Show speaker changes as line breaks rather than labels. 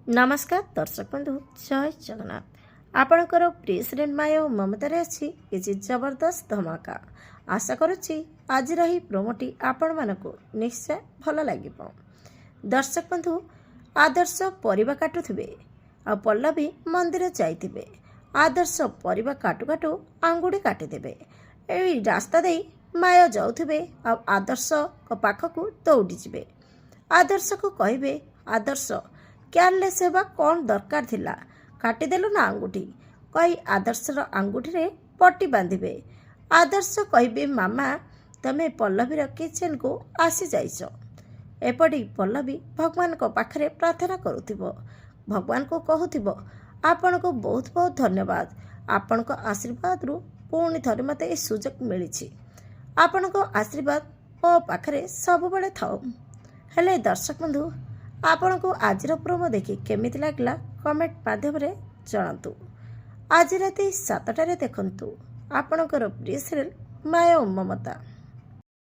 नमस्कार दर्शक बंधु जय जगन्नाथ आपणकर प्रिय सीरियल माया और ममतार अच्छी किसी जबरदस्त धमाका आशा करुच्ची आज ही प्रोमोटी आपण मानक निश्चय भल लगे। दर्शक बंधु आदर्श परिबा काटुथिबे आ पल्लवी मंदिर जाइथिबे। आदर्श परिबा काटु काटु आंगुठी काटिदेबे। एई रास्ता दे माया जाउथिबे आ आदर्श को पाखकु दौड़ी जिबे। आदर्श को कहिबे आदर्श केयरलेस हेबा कौन दरकार थिला काटिदेलु ना आंगुठी कही आदर्शर आंगुठी रे पट्टी बांधिबे। आदर्श कहिबे मामा तमे पल्लवीर किचेन को आसी जाइछ। एपटी पल्लवी भगवान को पाखरे प्रार्थना करुथिबो। भगवान को कहूथिबो आपण को बहुत बहुत धन्यवाद। आपण को आशीर्वाद रु पुणी थरे मते ए सुजोग मिलिछि। आपण को आशीर्वाद मो पाखरे सब बेले थाओ। हेले दर्शक बंधु आपण को आज प्रोमो देखि केमिति लागला कमेंट माध्यम रे जणातु। आज राति 7टारे देखंतु आपणकर प्रिय सीरियल माया और ममता।